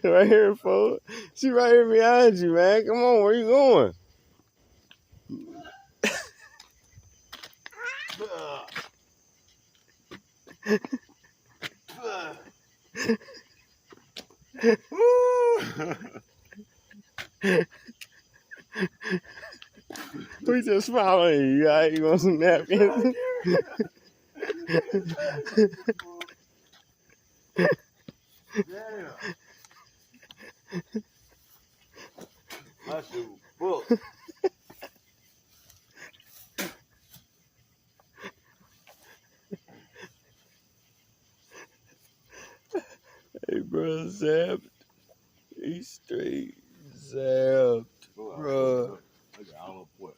Right here, folks. She right here behind you, man. Come on, where you going? We just following you, guys. You want some napkins? Damn. That's your book. Hey, bro, zapped. He's straight zapped, bro. Look, I don't know what.